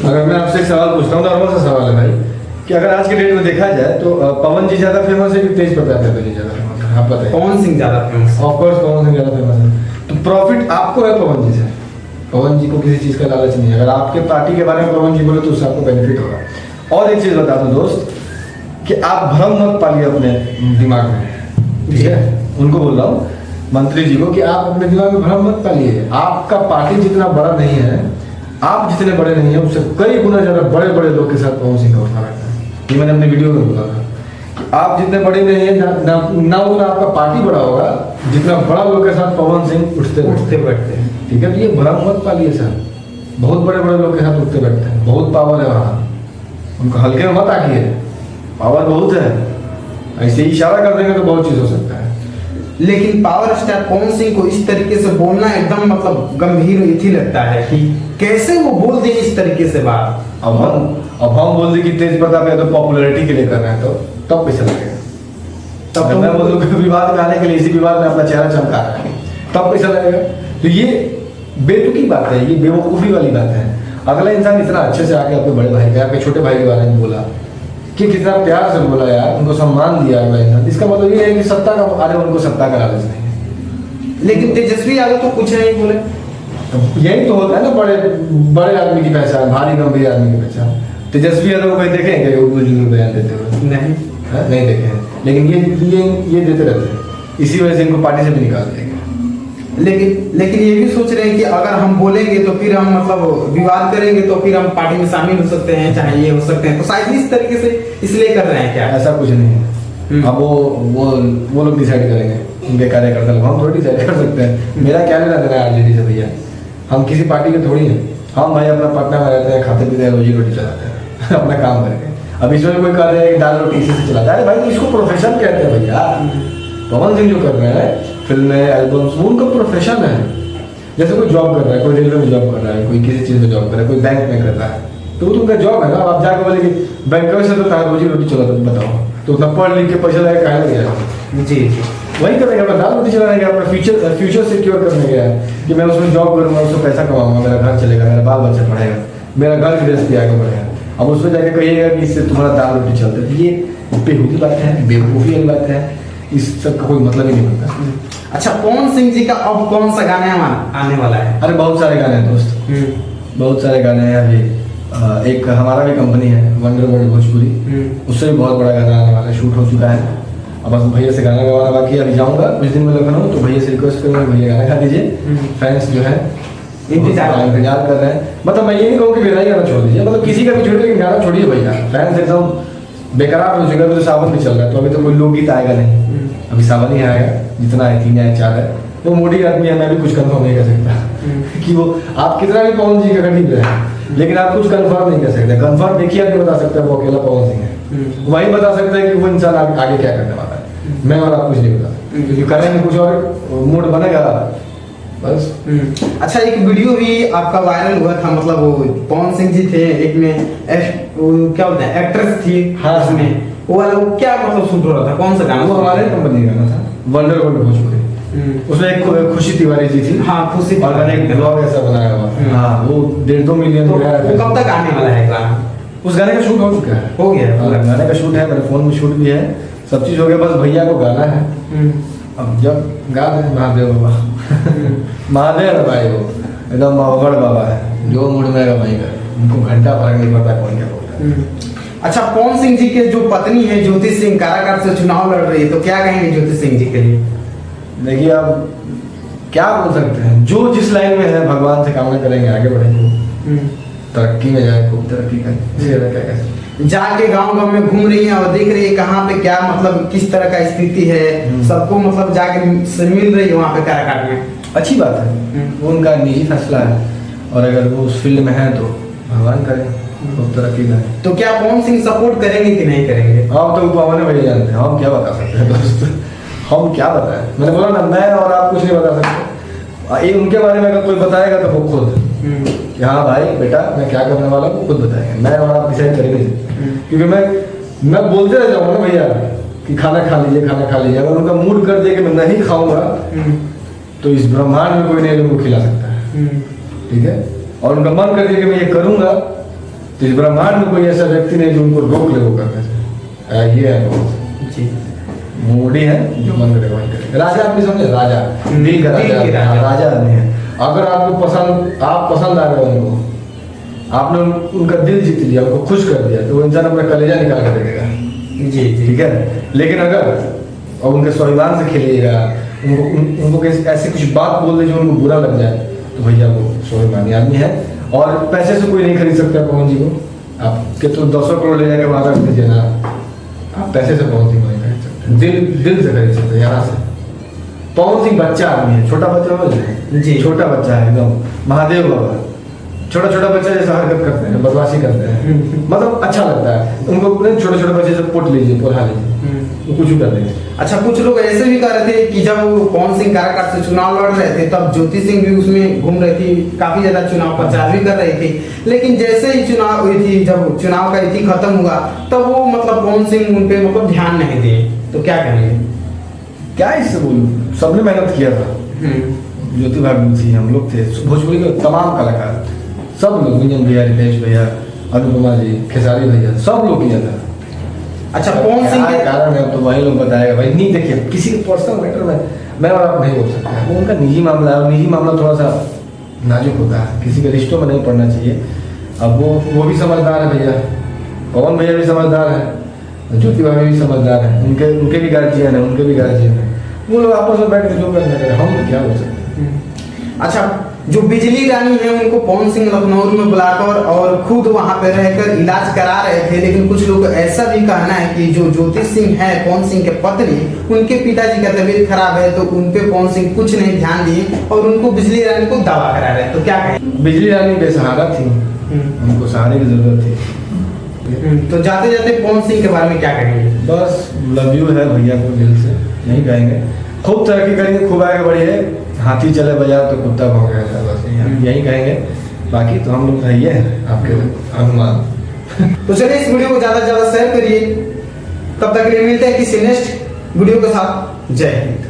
अगर मैं आपसे एक सवाल पूछता हूँ, नॉर्मल सा सवाल है भाई, कि अगर आज के डेट में देखा जाए तो पवन जी ज्यादा फेमस है कि तेज प्रताप यादव जी ज्यादा फेमस है? आप बताइए। पवन सिंह ज्यादा famous. Of course Pawan Singh ज्यादा फेमस है। तो प्रॉफिट आपको है पवन जी से? पवन जी को किसी चीज का लालच नहीं है। अगर आपके पार्टी के बारे में पवन जी बोले तो उससे आपको बेनिफिट होगा। और एक चीज बता दूं दोस्त, कि आप भ्रम मत पालिए अपने दिमाग में, ठीक है? उनको बोल रहा हूँ मंत्री जी को कि आप अपने दिमाग में भ्रम मत पालिए। आपका पार्टी जितना बड़ा नहीं है, आप जितने बड़े नहीं है, उससे कई गुना ज्यादा बड़े बड़े लोग के साथ पवन सिंह का उठना बैठना है। ये मैंने अपने वीडियो में बोला था कि आप जितने बड़े नहीं है ना उतना आपका पार्टी बड़ा होगा जितना बड़ा लोग के साथ पवन सिंह उठते बैठते हैं, ठीक है? तो ये भ्रम मत पालिए सर, बहुत बड़े बड़े लोग के साथ उठते बैठते हैं, बहुत पावर है वहाँ, उनको हल्के में मत आकिए, पावर बहुत है। ऐसे ही इशारा कर देंगे तो बहुत चीज हो सकता है। लेकिन पावर स्टार पवन सिंह को इस तरीके से बोलना एकदम मतलब गंभीर इति लगता है कि कैसे वो बोल दे इस तरीके से बात। अब हम बोल दे कि तेज प्रताप यादव पॉपुलैरिटी के लिए कर रहे हैं, तो तब पैसा लगेगा। तब तो मैं बोल दूं कि विवाद में आने के लिए, इसी विवाद में अपना चेहरा चमका रहा है, तब पैसा लगेगा। तो ये बेतुकी बात है, ये बेवकूफी वाली बात है। अगला इंसान इतना अच्छे से आके अपने बड़े भाई के, आपके छोटे भाई के बारे में बोला कि कितना प्यार से बोला यार, उनको सम्मान दिया अगला इंसान, इसका मतलब ये है कि सत्ता का, अरे उनको सत्ता का लालच नहीं है। लेकिन तेजस्वी यादव तो कुछ नहीं बोले। तो यही तो होता है ना बड़े आदमी की पहचान, भारी गंभीर आदमी की पहचान। तेजस्वी यादव को देखेंगे उर्दू बयान देते हुए? नहीं देखे हैं, लेकिन ये देते रहते हैं, इसी वजह से इनको पार्टी से भी निकाल देंगे। लेकिन ये भी सोच रहे हैं कि अगर हम बोलेंगे तो फिर हम मतलब विवाद करेंगे तो फिर हम पार्टी में शामिल हो सकते हैं, चाहे ये हो सकते हैं, तो शायद इस तरीके से इसलिए कर रहे हैं क्या? ऐसा कुछ नहीं है। अब वो लोग डिसाइड करेंगे, उनके कार्यकर्ता लोग, हम थोड़ी डिसाइड कर सकते हैं। मेरा क्या लेना देना है आरजेडी से भैया? हम किसी पार्टी के थोड़ी हैं। हम भाई अपना पटना में रहते हैं, खाते पीते हैं, रोजी रोटी चलाते हैं अपना काम करके। अब इसमें कोई कह रहे हैं कि दाल रोटी इसी से चलाता है, अरे भाई तो इसको प्रोफेशन कहते हैं भैया। पवन सिंह जो कर रहे हैं फिल्में, एल्बम्स, वो उनका प्रोफेशन है। जैसे कोई जॉब कर रहा है, कोई रेलवे में जॉब कर रहा है, कोई किसी चीज में जॉब कर रहा है, कोई बैंक में कर रहा है, तो वो तो उनका जॉब है ना। आप जाकर बोले कि बैंकों से तो कहा रोजी रोटी चला, बताओ तो उतना पढ़ लिख के पैसा लगा कहा गया? जी वही करेंगे, अपना दाल रोटी चलाने गया, अपना फ्यूचर सिक्योर करने गया है कि मैं उसमें जॉब करूंगा, उससे पैसा कमाऊंगा, मेरा घर चलेगा, मेरा बाल बच्चा पढ़ेगा, मेरा घर गृहस्थी आगे बढ़ेगा। अब उसमें जाके कहिएगा कि इससे तुम्हारा दाल रोटी चलता है, ये बेहूदी बात है, बेवकूफ़ी वाली बात है, इस सब का कोई मतलब ही नहीं बनता। अच्छा, पवन सिंह जी का अब कौन सा गाना आने वाला है? अरे बहुत सारे गाने हैं दोस्त, बहुत सारे गाने हैं। अभी एक हमारा भी कंपनी है वंडर वर्ल्ड भोजपुरी, उससे भी बहुत बड़ा गाना आने वाला है, शूट हो चुका है। अब बस भैया से गाना गवाना बाकी है। अभी जाऊंगा कुछ दिन में लखनऊ, तो भैया से रिक्वेस्ट करूंगा भैया गाना गा दीजिए। फैंस जो है इंतजार कर रहे हैं। मतलब मैं ये नहीं कहूँ कि मेरा ही गाना छोड़ दीजिए, मतलब किसी का भी छोड़िए, लेकिन गाना छोड़िए भैया। फैंस एकदम बेकरार हो चुका है। तो सावन भी चल रहा है, तो अभी तो कोई लोकगीत आएगा नहीं, अभी सावन ही आएगा। जितना है 3 या 4 है, वो मोटी आदमी है, मैं भी कुछ कंफर्म नहीं कर सकता कि वो आप कितना भी पवन जी का खरीद रहे हैं, लेकिन आप कुछ कंफर्म नहीं कर सकते। कंफर्म देखिए आदमी बता सकता है, वो अकेला पवन सिंह है, वही बता सकता है कि वो इंसान आगे क्या करने वाला है। मैं और आप कुछ नहीं बता सकते, करेंगे कुछ और मूड बनेगा बस। अच्छा, एक वीडियो भी आपका वायरल हुआ था, मतलब वो पवन सिंह जी थे, एक में क्या बोलते हैं एक्ट्रेस थी, हाँ उसमें वो वाला वो क्या मतलब शूट हो रहा था, कौन सा गाना? वो हमारे कंपनी का गाना था, वंडर वर्ल्ड भोजपुरी। उसमें एक खुशी तिवारी जी थी, हाँ खुशी, और मैंने एक ब्लॉग ऐसा बनाया हुआ, हाँ वो 1.5-2 मिलियन वो कब तक आने वाला है गाना? उस गाने का शूट हो चुका है, हो गया गाने का शूट है, मेरे फोन में शूट भी है, सब चीज हो गया, बस भैया को गाना है। अब जब गा दे महादेव बाबा महादेव भाई वो एकदम अवगढ़ बाबा है, जो मूड में वही करे, उनको घंटा फर्क नहीं पड़ता कौन क्या बोलता है। अच्छा, पवन सिंह जी के जो पत्नी है ज्योति सिंह कारागार से चुनाव लड़ रही है, तो क्या कहेंगे ज्योति सिंह जी के लिए? देखिए, अब क्या बोल सकते हैं, जो जिस लाइन में है भगवान से कामना करेंगे, आगे बढ़ेंगे, तरक्की में जाए, खूब तरक्की करें। जाके गांव में घूम रही है और देख रही है कहाँ पे क्या मतलब किस तरह का स्थिति है, सबको मतलब जाके से मिल रही है वहाँ पे कारागार में। अच्छी बात है, वो उनका निजी फैसला है, और अगर वो उस फील्ड में है तो भगवान करें, खूब तरक्की करें। तो क्या पवन सिंह सपोर्ट करेंगे कि नहीं करेंगे? हम तो पवन भैया जानते हैं, हम क्या बता सकते हैं दोस्त, हम क्या बताएं। मैंने बोला ना, मैं और आप कुछ नहीं बता सकते। उनके बारे में अगर कोई बताएगा तो वो खुद कि हाँ भाई बेटा मैं क्या करने वाला हूँ, खुद बताएंगे, मैं और आप डिसाइड कर नहीं सकते। क्योंकि मैं बोलते रह जाऊँगा ना भैया कि खाना खा लीजिए, खाना खा लीजिए, अगर उनका मूड कर दिया कि मैं नहीं खाऊंगा, तो इस ब्रह्मांड में कोई नहीं उनको खिला सकता है, ठीक है? और उनका मन कर दिया कि मैं ये करूंगा, तो इस ब्रह्मांड में कोई ऐसा व्यक्ति नहीं जो उनको रोक ले वो करने से। ये है बहुत जी मोड़ी है जो मन करे वही करे। राजा आप भी समझे, राजा दिल का दिल के राजा, राजा। राजा आदमी है। अगर आपको पसंद, आप पसंद आ रहे हो उनको, आपने उनका दिल जीत लिया, उनको खुश कर दिया, तो वो इंसान अपना कलेजा निकाल कर देगा। जी ठीक है। लेकिन अगर और उनके स्वाभिमान से खेलिएगा, उनको ऐसे कुछ बात बोल दे जो उनको बुरा लग जाए, तो भैया वो स्वाभिमानी आदमी है। और पैसे से कोई नहीं खरीद सकता पवन जी को। आपके तो 200 करोड़ ले जाके वहां रख दीजिए ना, आप पैसे से पवन सिंह को नहीं खरीद सकते, दिल से खरीद सकते। यहाँ से पवन सिंह बच्चा आदमी है, छोटा बच्चा हो जी। छोटा बच्चा है एकदम, महादेव बाबा। छोटा छोटा बच्चा जैसा हरकत करते हैं, बदमाशी करते हैं, मतलब अच्छा लगता है उनको। छोटे छोटे बच्चे से पोट लीजिए, पोला लीजिए, वो कुछ भी कर देंगे। अच्छा, कुछ लोग ऐसे भी कर रहे थे कि जब वो पवन सिंह काराकाट से चुनाव लड़ रहे थे तब ज्योति सिंह भी उसमें घूम रही थी, काफी ज्यादा चुनाव प्रचार भी कर रही थी। लेकिन जैसे ही चुनाव हुई थी, जब चुनाव का इति खत्म हुआ, तब वो मतलब पवन सिंह उन पे मतलब ध्यान नहीं दिए। तो क्या कहेंगे? क्या इससे बोलूं, सबने मेहनत किया था। ज्योति भाभी थी, हम लोग थे, भोजपुरी के तमाम कलाकार, सब लोग, मिंजन भैया, रितेश भैया, अनुपमा जी, खेसारी भैया, सब लोग किया था। अच्छा, पवन सिंह के कारण है तो वही लोग बताएगा भाई। नहीं देखिए, किसी के पर्सनल मैटर में मैं और आप नहीं बोल सकते हैं, वो उनका निजी मामला है, और निजी मामला थोड़ा सा नाजुक होता है, किसी के रिश्तों में नहीं पड़ना चाहिए। अब वो भी समझदार है भैया, पवन भैया भी समझदार है, ज्योति भाभी भी समझदार है, उनके भी गार्जियन है, उनके भी गार्जियन है। वो लोग आपस में बैठ के जो करना है, हम क्या बोल सकते हैं। अच्छा, जो बिजली रानी है उनको पवन सिंह लखनऊ में बुलाकर और खुद वहां पे रहकर इलाज करा रहे थे। लेकिन कुछ लोग ऐसा भी कहना है कि जो ज्योति सिंह है, पवन सिंह के पत्नी, उनके पिताजी का तबीयत खराब है, तो उन पे पवन सिंह कुछ नहीं ध्यान दिए और उनको बिजली रानी को दवा करा रहे हैं। तो क्या कहें? बिजली रानी बेसहारा थी, उनको सहारे की जरूरत थी। तो जाते जाते पवन सिंह के बारे में क्या कहेंगे? बस लव यू है भैया को दिल से, यही कहेंगे। खूब तरक्की करेंगे, खूब आगे बढ़िए, हाथी चले बाजार तो कुत्ता भौंकेगा, बस यही कहेंगे। बाकी तो हम लोग है ये आपके अनुमान। तो चलिए, इस वीडियो को ज्यादा से ज्यादा शेयर करिए। तब तक के लिए मिलते हैं किसी नेक्स्ट वीडियो के साथ। जय हिंद।